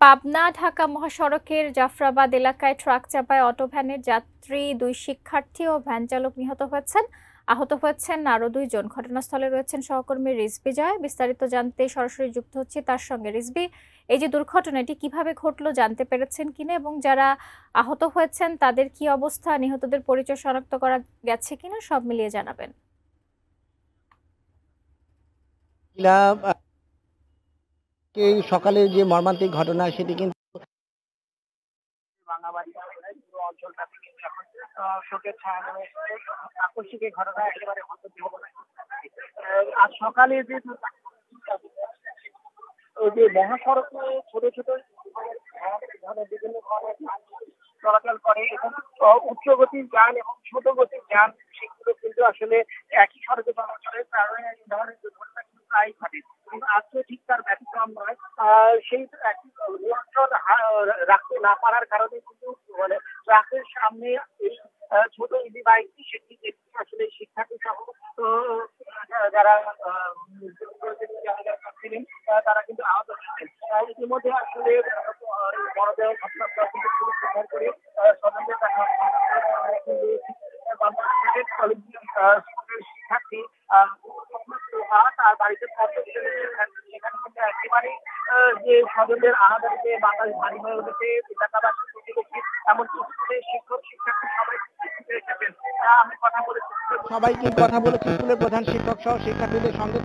পাবনা ঢাকা মহাসড়কের জাফরাবাদ এলাকায় ট্রাক চাপায় অটোভ্যানের যাত্রী দুই শিক্ষার্থী ও ভ্যান চালক নিহত হয়েছেন। আহত হয়েছেন আরো দুইজন। ঘটনাস্থলে রয়েছেন সহকর্মী রিজভী জয়। বিস্তারিত জানতে সরাসরি যুক্ত হচ্ছে তার সঙ্গে। রিজভী, এই যে দুর্ঘটনাটি কিভাবে ঘটলো জানতে পেরেছেন কিনা, এবং যারা আহত হয়েছেন তাদের কি অবস্থা, নিহতদের পরিচয় শনাক্ত করা গেছে কিনা, সব মিলিয়ে জানাবেন। এই সকালে যে মর্মান্তিক ঘটনা সেটি কিন্তু অঞ্চলটাতে কিন্তু এখন শোকের ছায়া নেমে এসেছে। আকস্মিক এই ঘটনা একেবারে আজ সকালে যে ওই যে মহাসড়কে ছোট ছোট বিভিন্ন ধরনের চলাচল করে এবং উচ্চ গতির যান এবং ছোট গতির যান সেগুলো কিন্তু আসলে একই সড়কে চলাচলের কারণে এই ধরনের দুর্ঘটনা কিন্তু প্রায় ঘটে। কিন্তু আজকে ঠিক তার ব্যতিক্রম নয়। সেই একই নিয়ন্ত্রণ রাখতে না পারার কারণে কিন্তু মানে ট্রাকের সামনে এই ছোট ইজি বাইকটি সেটি আসলে শিক্ষার্থী সহ যারা ছিলেন তারা কিন্তু আহত হয়েছেন। ইতিমধ্যে আসলে মরদেহ ঘটনাস্থল থেকে পুলিশ উদ্ধার করে স্বজনদের শিক্ষার্থী তার বাড়িতে সেখানে কিন্তু একেবারেই যে স্বজনদের আনাদারিতে বাতাস ভারী হয়ে উঠেছে। এলাকাবাসী প্রতিবেশী এমনকি শিক্ষক শিক্ষার্থী সবাই এসেছেন। আমি সবাই কিন্তু কথা বলেছি স্কুলের প্রধান শিক্ষক সহ শিক্ষার্থীদের সঙ্গে,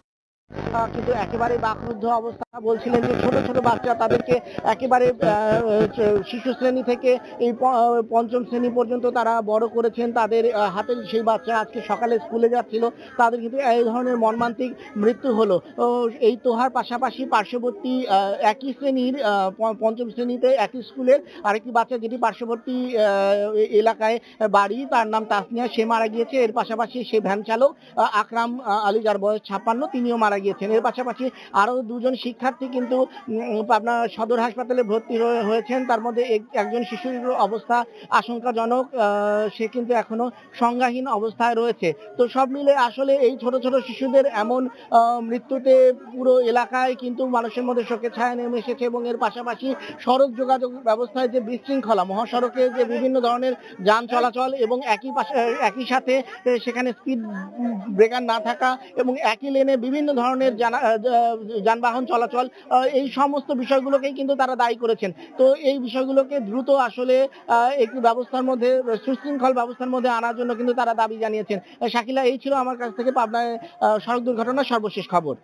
কিন্তু একেবারে বাকরুদ্ধ অবস্থা। বলছিলেন যে ছোট ছোট বাচ্চা, তাদেরকে একেবারে শিশু শ্রেণী থেকে এই পঞ্চম শ্রেণী পর্যন্ত তারা বড় করেছেন। তাদের হাতের সেই বাচ্চা আজকে সকালে স্কুলে যাচ্ছিল, তাদের কিন্তু এই ধরনের মর্মান্তিক মৃত্যু হলো। এই তোহার পাশাপাশি পার্শ্ববর্তী একই শ্রেণীর পঞ্চম শ্রেণীতে একই স্কুলের আরেকটি বাচ্চা, যেটি পার্শ্ববর্তী এলাকায় বাড়ি, তার নাম তাসনিয়া, সে মারা গিয়েছে। এর পাশাপাশি সে ভ্যান চালক আকরাম আলী, যার বয়স 56, তিনিও মারা গিয়েছেন। এর পাশাপাশি আরো দুজন শিক্ষার্থী কিন্তু আপনার সদর হাসপাতালে ভর্তি হয়েছেন। তার মধ্যে একজন শিশুর অবস্থা আশঙ্কাজনক, সে কিন্তু এখনো সংজ্ঞাহীন অবস্থায় রয়েছে। তো সব মিলে আসলে এই ছোট ছোট শিশুদের এমন মৃত্যুতে পুরো এলাকায় কিন্তু মানুষের মধ্যে শোকের ছায়া নেমে এসেছে। এবং এর পাশাপাশি সড়ক যোগাযোগ ব্যবস্থায় যে বিশৃঙ্খলা, মহাসড়কে যে বিভিন্ন ধরনের যান চলাচল এবং একই সাথে সেখানে স্পিড ব্রেকার না থাকা এবং একই লেনে বিভিন্ন ধরনের যানবাহন চলাচল, এই সমস্ত বিষয়গুলোকেই কিন্তু তারা দায়ী করেছেন। তো এই বিষয়গুলোকে দ্রুত আসলে একটি ব্যবস্থার মধ্যে, সুশৃঙ্খল ব্যবস্থার মধ্যে আনার জন্য কিন্তু তারা দাবি জানিয়েছেন। শাকিলা, এই ছিল আমার কাছ থেকে পাবনায় সড়ক দুর্ঘটনার সর্বশেষ খবর।